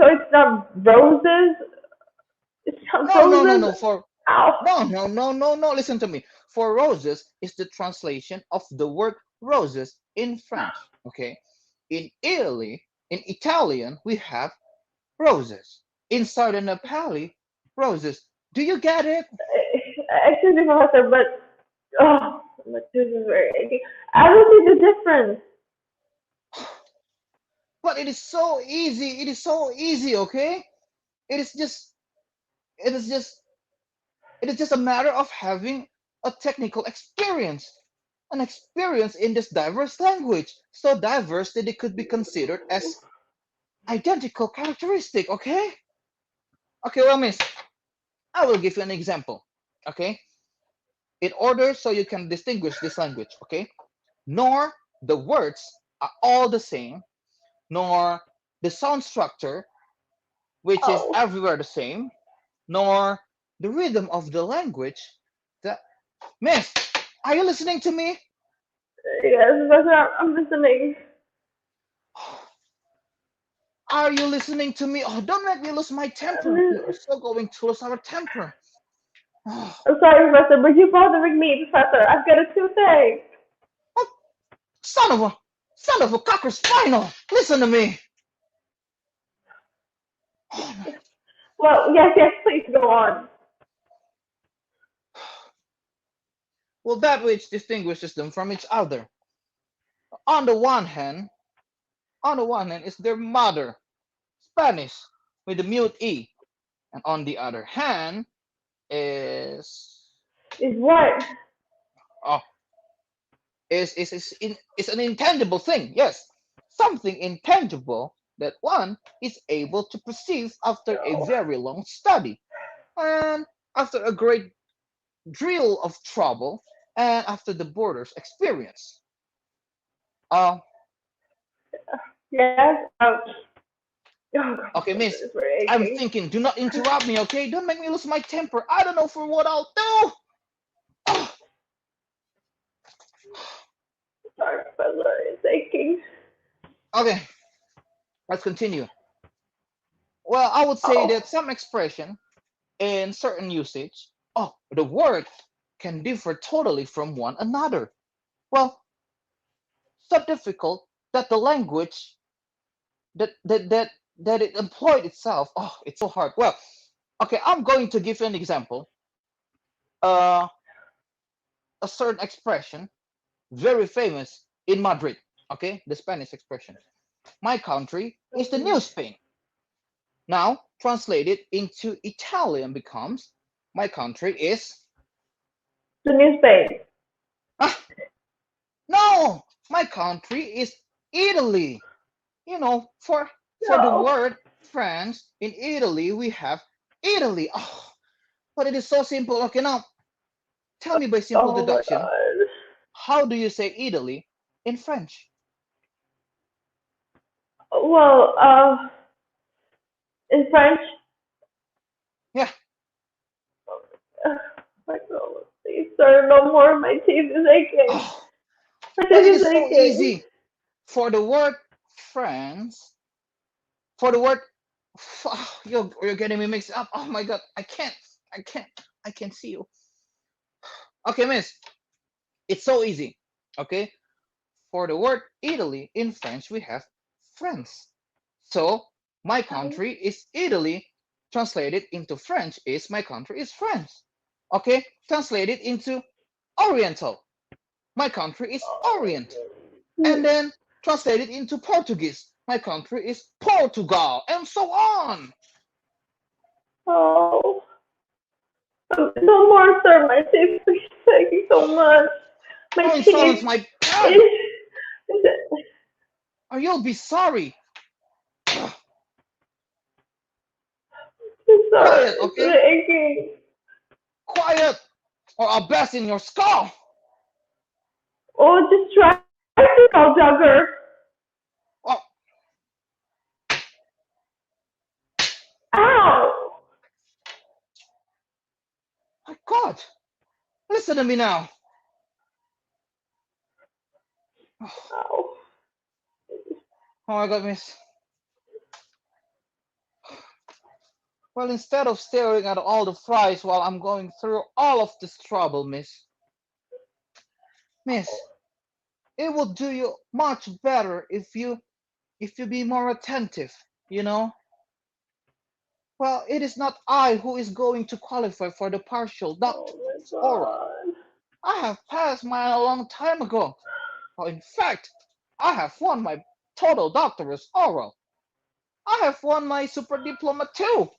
it's not roses. It's not No, no, no, roses. no. For Ow. no, no, no, no, no. Listen to me. For roses is the translation of the word roses in French. Okay. In Italy, in Italian, we have roses. In Southern Nepali, roses. Do you get it? Excuse me, Professor, but oh, this is very aching. I don't see the difference. But it is so easy. It is so easy. Okay. It is just. It is just. It is just a matter of having a technical experience. An experience in this diverse language, so diverse that it could be considered as identical characteristic. Okay. Okay. Well, miss, I will give you an example. Okay. In order so you can distinguish this language. Okay. Nor the words are all the same, nor the sound structure, which is Oh, everywhere the same, nor the rhythm of the language. That, miss, are you listening to me? yes, Professor, I'm listening. Are you listening to me? Oh, don't make me lose my temper. We are still going to lose our temper. Oh, I'm sorry, Professor, but you're bothering me, Professor. I've got a toothache. son of a, son of a cocker spinal. Listen to me. Oh, Well, yes, yes, please go on. well, that which distinguishes them from each other. On the one hand, on the one hand is their mother, Spanish, with the mute e, and on the other hand is Is what? oh, is an intangible thing. Yes, something intangible that one is able to perceive after a No. very long study and after a great drill of trouble and after the border's experience. Uh, Yes. Oh, God, okay, Professor, miss, it's very I'm aching. thinking. Do not interrupt me, okay? Don't make me lose my temper. I don't know for what I'll do. Oh, Sorry, Professor, it's aching. okay, let's continue. Well, I would say Oh, that some expression in certain usage, oh, the word can differ totally from one another. Well, so difficult that the language that that that that it employed itself. Oh, it's so hard. Well, okay, I'm going to give you an example. Uh, a certain expression, very famous in Madrid. Okay, the Spanish expression. My country is the new Spain. Now, translated into Italian becomes my country is. The new Spain. Ah, no, my country is Italy. For the No. word France in Italy, we have Italy. Oh, but it is so simple. Okay, now tell me by simple Oh my deduction, god. how do you say Italy in French? Well, in French, Yeah, my god, please, sir, no more. My teeth is aching. oh, My but it teeth is is so aching. easy. For the word France, for the word, you're getting me mixed up. Oh my God, I can't, I can't see you. Okay, miss, it's so easy. Okay, for the word Italy in French, we have France. So my country is Italy. Translated into French is my country is France. Okay, translated into Oriental. My country is Orient. And then translated into Portuguese. My country is Portugal, and so on. Oh, no more, sir. My teeth is aching so much. My Oh, insolence, teeth my God! is Or you'll be sorry. sir, Quiet, it's okay? aching. Quiet, or I'll blast in your skull. Oh, just try to call Jugger. Oh, Ow! my God! Listen to me now. Oh, Ow. my God, miss. Well, instead of staring at all the fries while I'm going through all of this trouble, miss, it will do you much better if you be more attentive, you know? Well, it is not I who is going to qualify for the partial Oh my doctorate's oral. god. I have passed mine a long time ago. Well, in fact, I have won my total doctorate's oral. I have won my super diploma too.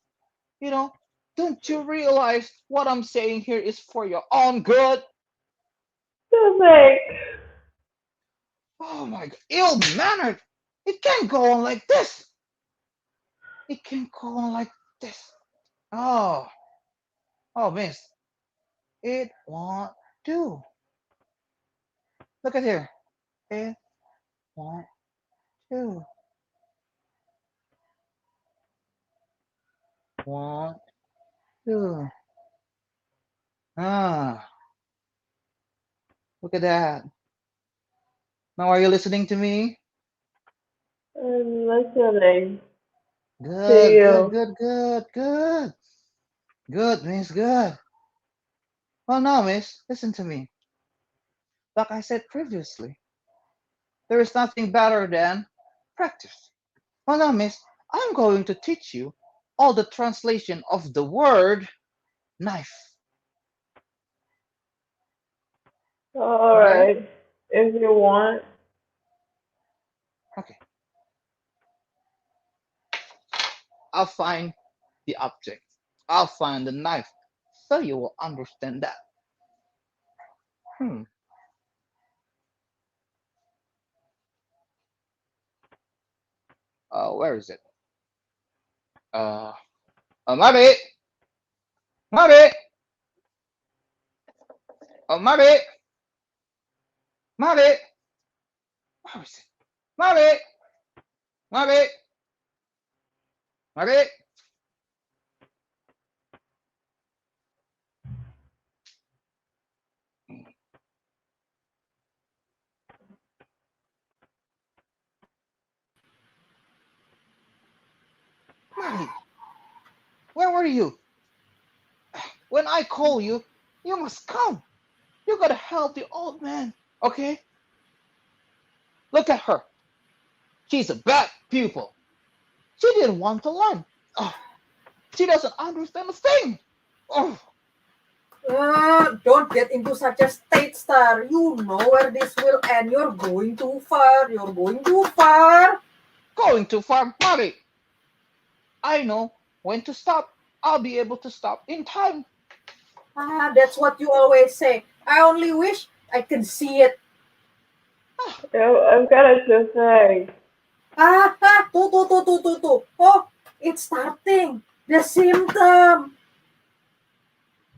You know, don't you realize what I'm saying here is for your own good? Perfect. Oh my God, ill mannered! It can't go on like this. It can't go on like this. Oh, oh, miss, it won't do. Look at here. It won't do. Won't do. Ah, look at that. Now, are you listening to me? I'm listening to Good, good, you. good, good, good. Good, miss, good. Well, now, miss, listen to me. Like I said previously, there is nothing better than practice. Well, now, miss, I'm going to teach you all the translation of the word knife. Okay? Alright. If you want. Okay. I'll find the object. I'll find the knife. So you will understand that. Hmm. Where is it? Uh, Mabe! Mabe! Mabe! Mabe! Where is it? Mabe! Mabe! Mabe! Mabe! Where were you? When I call you, you must come. You gotta help the old man. Okay? Look at her. She's a bad pupil. She didn't want to learn. Oh, she doesn't understand a thing. Oh, Don't get into such a state, Star. You know where this will end. You're going too far. You're going too far. going too far, Mari. I know when to stop. I'll be able to stop in time. That's what you always say. I only wish I could see it. Ah, I've got to say. Tu. Oh, it's starting. The symptom.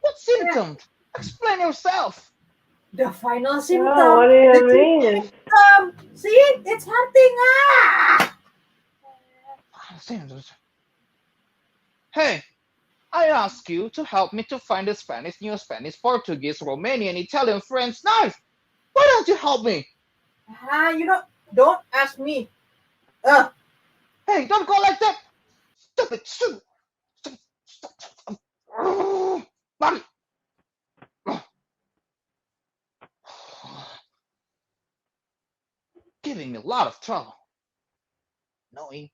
what Eh, symptoms? Explain yourself. the final Oh, what symptom. do The you chief mean? symptom. See, it's hurting. Symptoms. Hey, I asked you to help me to find the Spanish, New Spanish, Portuguese, Romanian, Italian, French knife. Why don't you help me? You know, don't ask me. Uh, Hey, don't go like that. Stupid, stupid, stupid, stupid. Mari. Giving me a lot of trouble. Knowing.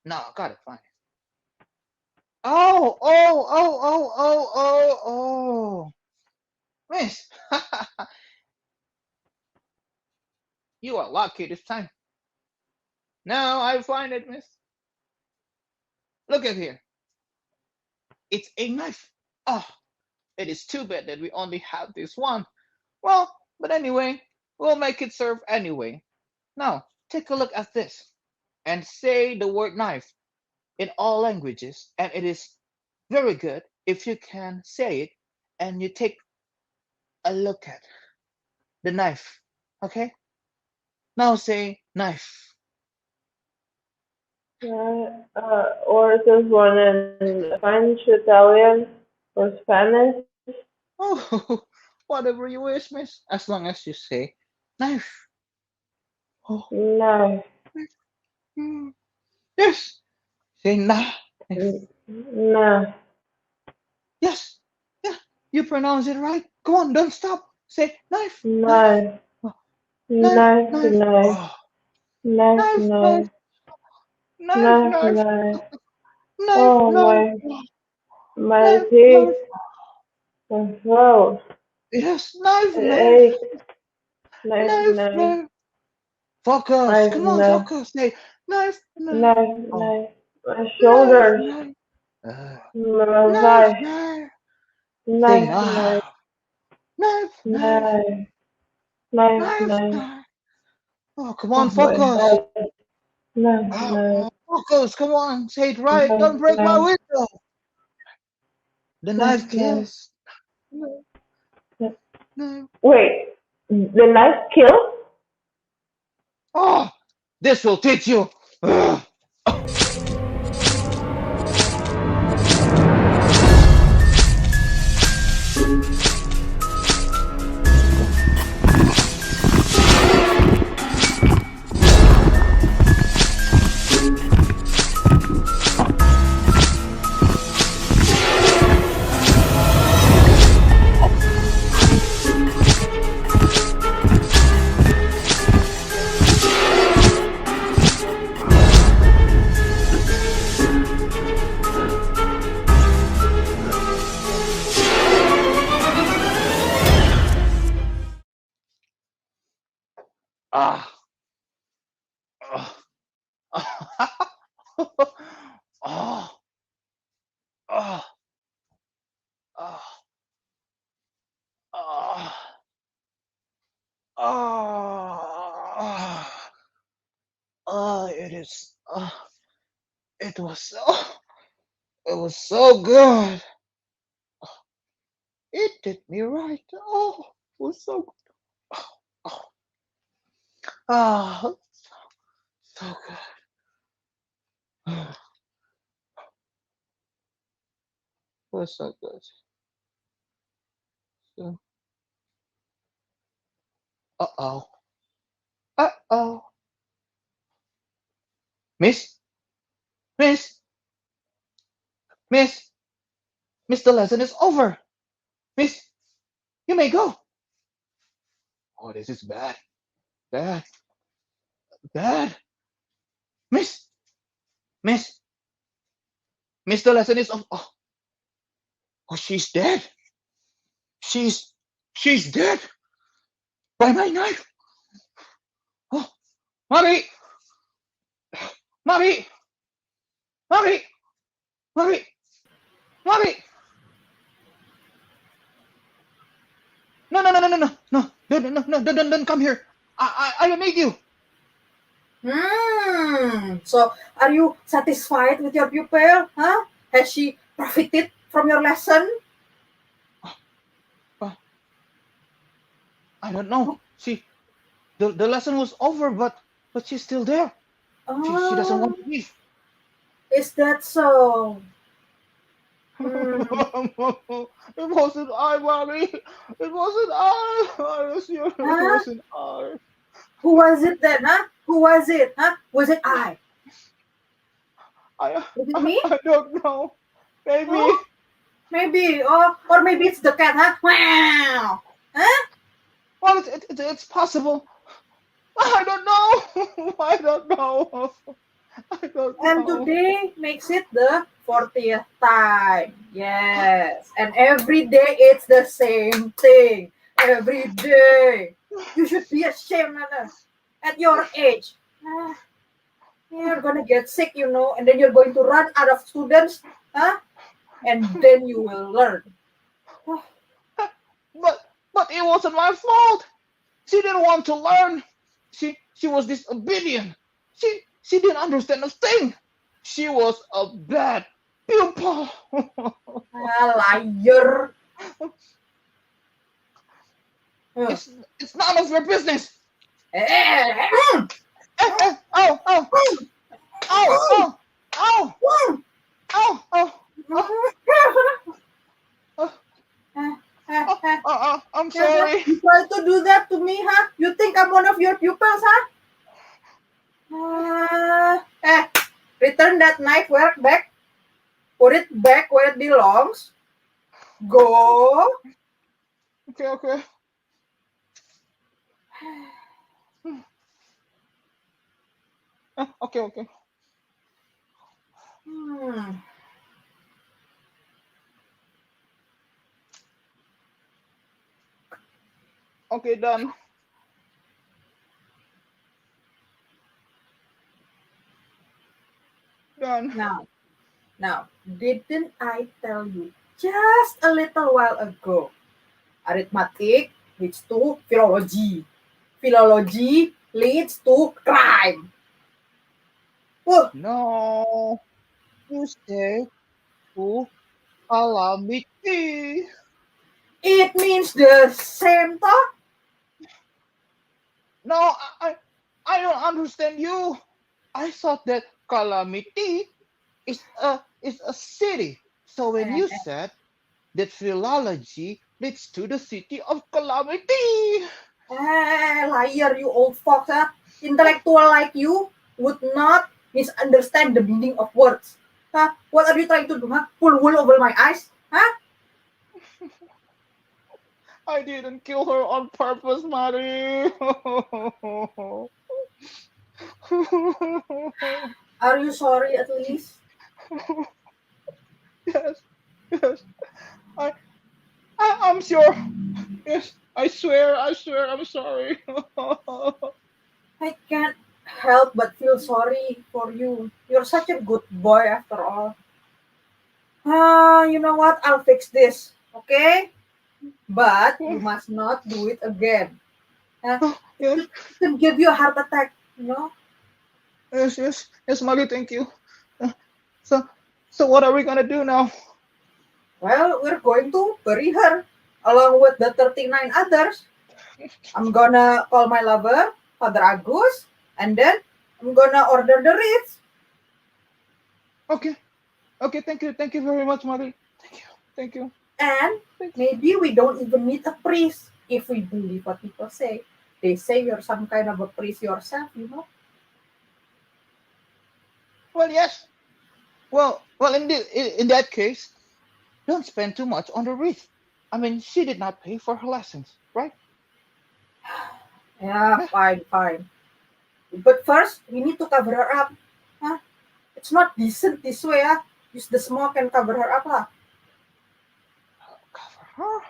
No, I got it, fine. Oh. Miss, you are lucky this time. Now I find it, miss. Look at here. It's a knife. Oh, it is too bad that we only have this one. Well, but anyway, we'll make it serve anyway. Now, take a look at this and say the word knife in all languages, and it is very good if you can say it and you take a look at the knife. Okay? Now say knife. Or just one in French, Italian, or Spanish. Oh, whatever you wish, miss, as long as you say knife. Oh, No, mm, yes, say knife. no, Yes, yeah, you pronounce it right. Go on, don't stop. Say knife, knife, no, oh, knife, no, knife, no, oh, no, knife, knife, no, knife, no, knife, no. knife, Oh knife, my knife, teeth, knife. my throat, Yes, knife, it knife, aches. Knife, knife, knife, knife. Focus. knife, Come on, knife, focus. Say knife, knife. knife, Oh, knife. My knife, shoulders, knife. Uh, my knife, thigh, knife. Say knife, knife, knife, knife, knife, knife, knife, knife, knife. knife. Oh, come Oh on, my focus. head, knife, knife, Oh, focus. Come on. Say it right. knife, Don't break my knife, window. The knife, knife knife, kills. Knife, knife. knife. Wait, the knife kills? Oh, this will teach you. Ugh. Ah. Ah. Oh. Oh. Oh. Oh. Oh. Oh. It is. Oh. It was so. It was so good. It did me right. Oh, it was so good. Oh, oh, oh, so good. It was so good. So, uh-oh. Uh-oh. Miss, miss, miss, miss, the lesson is over. Miss, you may go. Oh, this is bad. Bad. Bad. Miss, Miss, Miss, the lesson is of. Oh, oh, she's dead. She's, she's dead by my knife. Oh, mommy, mommy, mommy, mommy, mommy. No, no, no, no, no, no, no, no, no, no, no, don't come here. I don't need you. So, are you satisfied with your pupil? Huh? Has she profited from your lesson? I don't know. The lesson was over, but she's still there. She doesn't want Oh, to leave. is that so? Hmm. It wasn't I, mommy. It wasn't I. I assure you, it Huh? wasn't I. Who was it then? Huh? Who was it? Huh? Was it I? I, Was it me? I don't know. Maybe. Oh, maybe. Or maybe it's the cat. Huh? Wow. Huh? Well, it's possible. I don't know. I don't know. I don't And know. today makes it the 40th time. Yes. And every day it's the same thing. Every day. You should be ashamed, Nana. At your age. Ah, you're gonna get sick, and then you're going to run out of students. Huh? And then you will learn. Ah, But it wasn't my fault. She didn't want to learn. She was disobedient. She didn't understand a thing. She was a bad pupil. liar. Ah. It's none of your business. Eh, Oh, oh, oh, oh, oh, oh, oh, oh, I'm sorry. You try to do that to me, huh? You think I'm one of your pupils, huh? Return that knife back. Put it back where it belongs. Go. Okay. Okay. Hmm. Okay, done. Done. Now, didn't I tell you just a little while ago? Arithmetic leads to philology. Philology leads to crime. Oh, No, you said to calamity. it means the same thought. No, I don't understand you. I thought that calamity is a city. So when you said that philology leads to the city of calamity. Liar, you old fox. Huh? Intellectual like you would not misunderstand the meaning of words. Huh? What are you trying to do? Huh? Pull wool over my eyes? Huh? I didn't kill her on purpose, Mari. Are you sorry at least? Yes, yes. I, I'm sure. Yes, I swear, I'm sorry. I can't help but feel sorry for you. You're such a good boy after all. You know what? I'll fix this. Okay? But you must not do it again. Yes, It can give you a heart attack, you know? yes, Mari, thank you. Uh, So, so what are we gonna do now? Well, we're going to bury her along with the 39 others. I'm gonna call my lover, Father Agus, and then I'm gonna order the wreath. Okay, okay, thank you very much, Mari. Thank you, And thank you. maybe we don't even need a priest if we believe what people say. They say you're some kind of a priest yourself. Well, yes. Well, in that case, don't spend too much on the wreath. I mean, she did not pay for her lessons, right? Yeah, fine. But first, we need to cover her up. It's not decent this way, ah. Use the smoke and cover her up, lah. Cover her.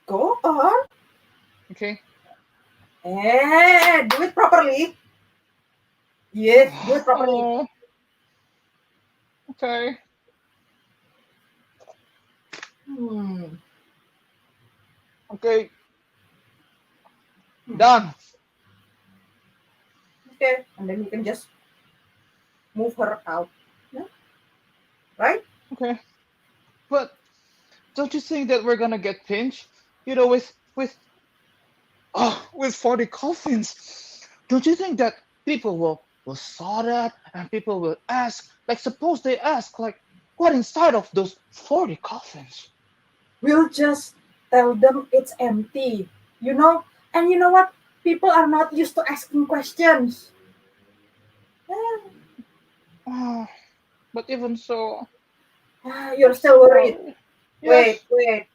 Go on. Okay. Do it properly. Yes, do it properly. Oh. Okay. Hmm. Okay. Done. Okay, and then you can just move her out. Yeah. Right? Okay. But don't you think that we're gonna get pinched? With 40 coffins. Don't you think that people will saw that and people will ask, like suppose they ask like what inside of those 40 coffins? We'll just tell them it's empty. You know? And you know what? People are not used to asking questions. Yeah. Oh, but even so, You're I'm still worried. sorry. Yes. Wait.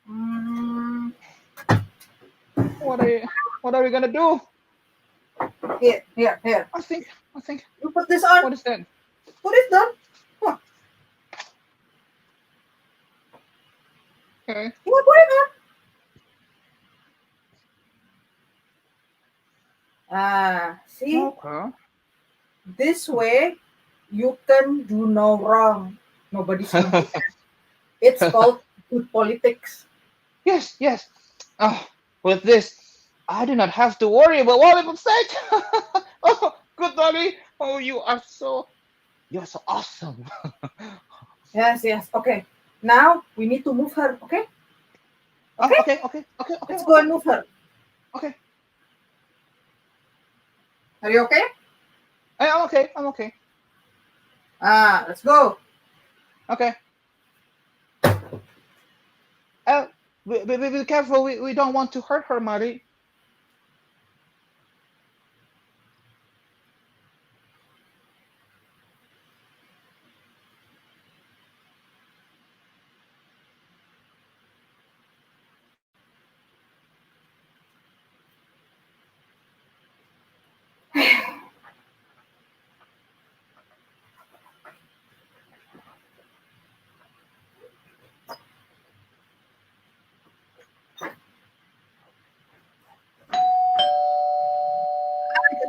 Mm, What are we gonna do? here. I think You put this on. what is that? Put it down. Huh. Okay. Yeah, put it on. See? Okay. This way, you can do no wrong. Nobody's going to ask. It's called good politics. Yes. Oh, with this, I do not have to worry about what people say. Oh, good Dolly. Oh, you're so awesome. Yes. Okay. Now, we need to move her, okay? Okay? Okay. Let's go and move her. Okay. Are you okay? I'm okay. Let's go. Okay. Be careful. We don't want to hurt her, Mari.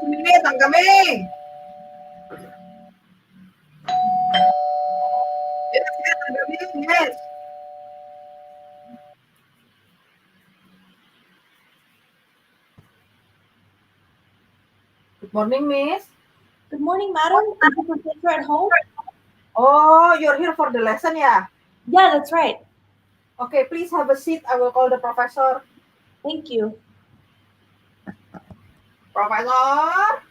Minit, ang gaming. Yes, ang gaming, yes. Good morning, miss. Good morning, madam. Is the professor at home? Oh, you're here for the lesson, yeah? Yeah, that's right. Okay, please have a seat. I will call the professor. Thank you. Professor?